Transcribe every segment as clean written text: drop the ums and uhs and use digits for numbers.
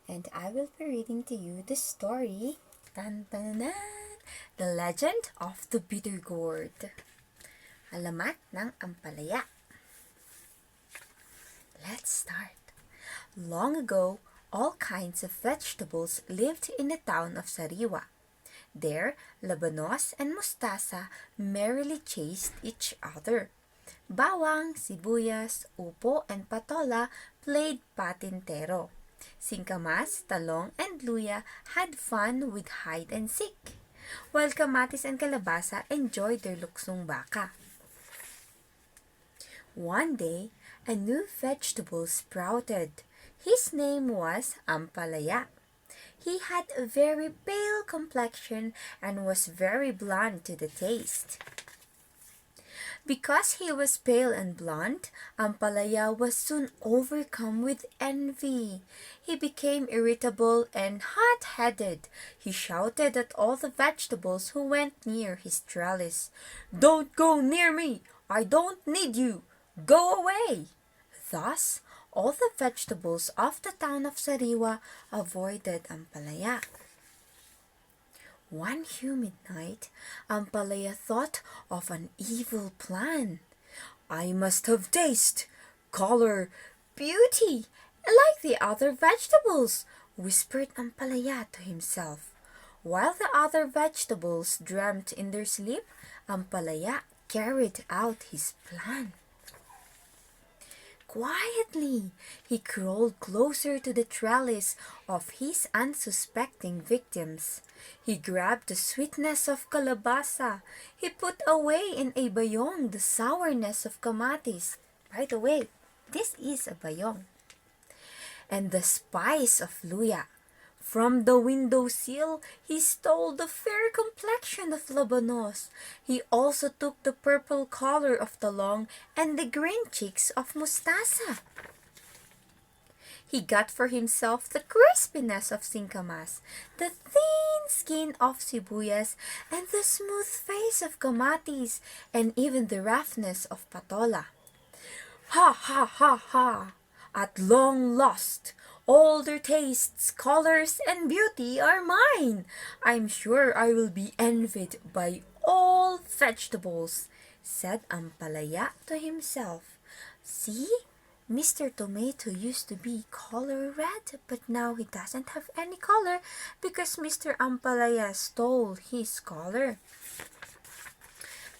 and I will be reading to you the story, tan, tan, tan, The Legend of the Bitter Gourd. Alamat ng Ampalaya. Let's start. Long ago, all kinds of vegetables lived in the town of Sariwa. There, labanos and mustasa merrily chased each other. Bawang, sibuyas, upo, and patola played patintero. Singkamas, talong, and luya had fun with hide and seek, while kamatis and kalabasa enjoyed their luksong baka. One day, a new vegetable sprouted. His name was Ampalaya. He had a very pale complexion and was very blunt to the taste. Because he was pale and blunt, Ampalaya was soon overcome with envy. He became irritable and hot-headed. He shouted at all the vegetables who went near his trellis, "Don't go near me! I don't need you! Go away!" Thus, all the vegetables of the town of Sariwa avoided Ampalaya. One humid night, Ampalaya thought of an evil plan. "I must have taste, color, beauty, like the other vegetables," whispered Ampalaya to himself. While the other vegetables dreamt in their sleep, Ampalaya carried out his plan. Quietly, he crawled closer to the trellis of his unsuspecting victims. He grabbed the sweetness of kalabasa. He put away in a bayong the sourness of kamatis. By the way, this is a bayong. And the spice of luya. From the window sill, he stole the fair complexion of labanos. He also took the purple color of talong and the green cheeks of mustasa. He got for himself the crispiness of singkamas, the thin skin of sibuyas, and the smooth face of kamatis, and even the roughness of patola. Ha ha ha ha! At long last, all their tastes, colors, and beauty are mine. I'm sure I will be envied by all vegetables," said Ampalaya to himself. "See? Mr. Tomato used to be color red, but now he doesn't have any color because Mr. Ampalaya stole his color."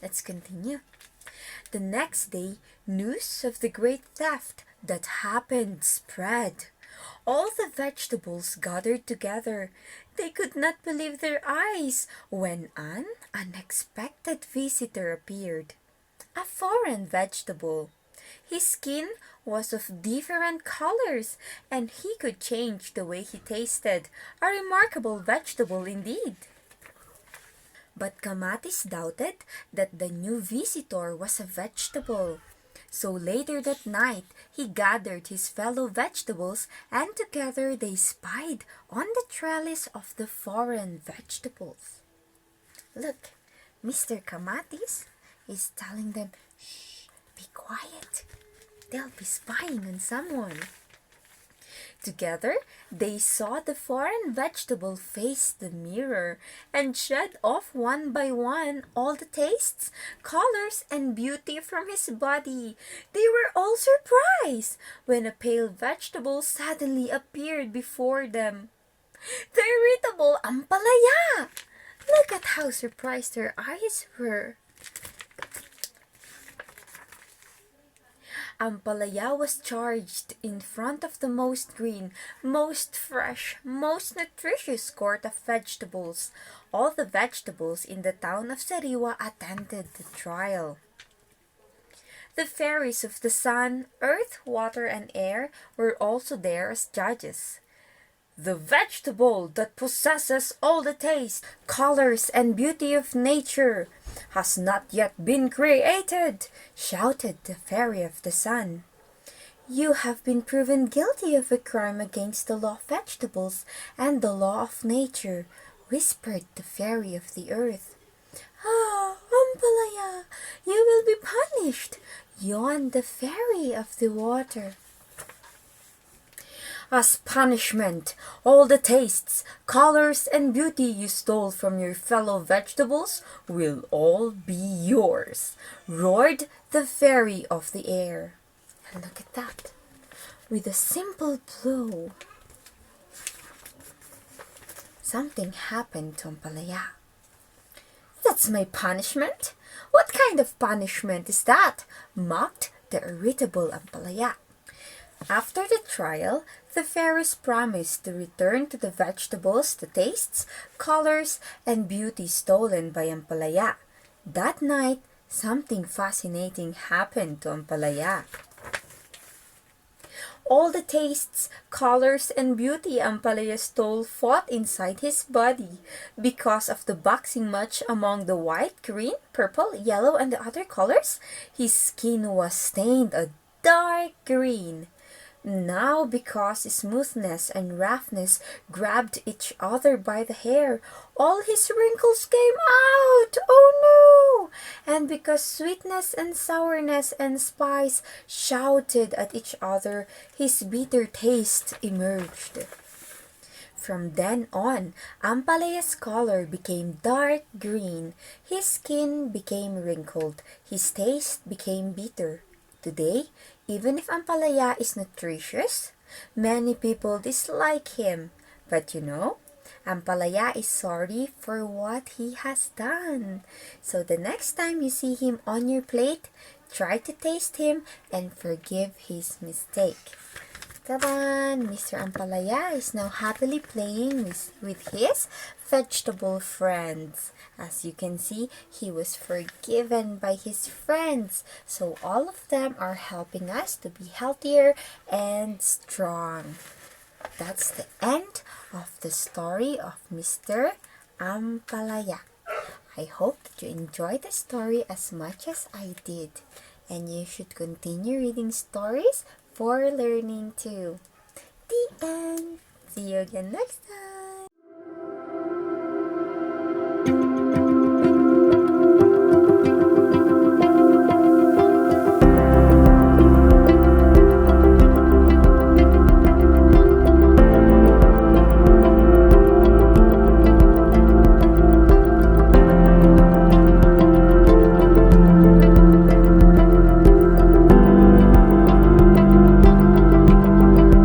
Let's continue. The next day, news of the great theft that happened spread. All the vegetables gathered together. They could not believe their eyes when an unexpected visitor appeared. A foreign vegetable. His skin was of different colors, and he could change the way he tasted. A remarkable vegetable indeed. But Kamatis doubted that the new visitor was a vegetable. So later that night, he gathered his fellow vegetables, and together they spied on the trellis of the foreign vegetables. Look, Mr. Kamatis is telling them, "Shh, be quiet. They'll be spying on someone." Together, they saw the foreign vegetable face the mirror and shed off one by one all the tastes, colors, and beauty from his body. They were all surprised when a pale vegetable suddenly appeared before them. The irritable Ampalaya! Look at how surprised her eyes were. Ampalaya was charged in front of the most green, most fresh, most nutritious court of vegetables. All the vegetables in the town of Sariwa attended the trial. The fairies of the sun, earth, water, and air were also there as judges. "The vegetable that possesses all the taste, colors, and beauty of nature has not yet been created," shouted the fairy of the sun. "You have been proven guilty of a crime against the law of vegetables and the law of nature," whispered the fairy of the earth. "Ah, Ampalaya, you will be punished," yawned the fairy of the water. As punishment, all the tastes, colors, and beauty you stole from your fellow vegetables will all be yours, roared the fairy of the air. And look at that. With a simple blow, something happened to Ampalaya. That's my punishment? What kind of punishment is that? Mocked the irritable Ampalaya. After the trial, the fairies promised to return to the vegetables the tastes, colors, and beauty stolen by Ampalaya. That night, something fascinating happened to Ampalaya. All the tastes, colors, and beauty Ampalaya stole fought inside his body. Because of the boxing match among the white, green, purple, yellow, and the other colors, his skin was stained a dark green. Now, because smoothness and roughness grabbed each other by the hair, all his wrinkles came out! Oh no! And because sweetness and sourness and spice shouted at each other, his bitter taste emerged. From then on, Ampalaya's color became dark green, his skin became wrinkled, his taste became bitter. Today, even if Ampalaya is nutritious, many people dislike him. But you know, Ampalaya is sorry for what he has done. So the next time you see him on your plate, try to taste him and forgive his mistake. Ta-da! Mr. Ampalaya is now happily playing with his vegetable friends. As you can see, he was forgiven by his friends. So all of them are helping us to be healthier and strong. That's the end of the story of Mr. Ampalaya. I hope that you enjoyed the story as much as I did. And you should continue reading stories for learning too. The end. See you again next time.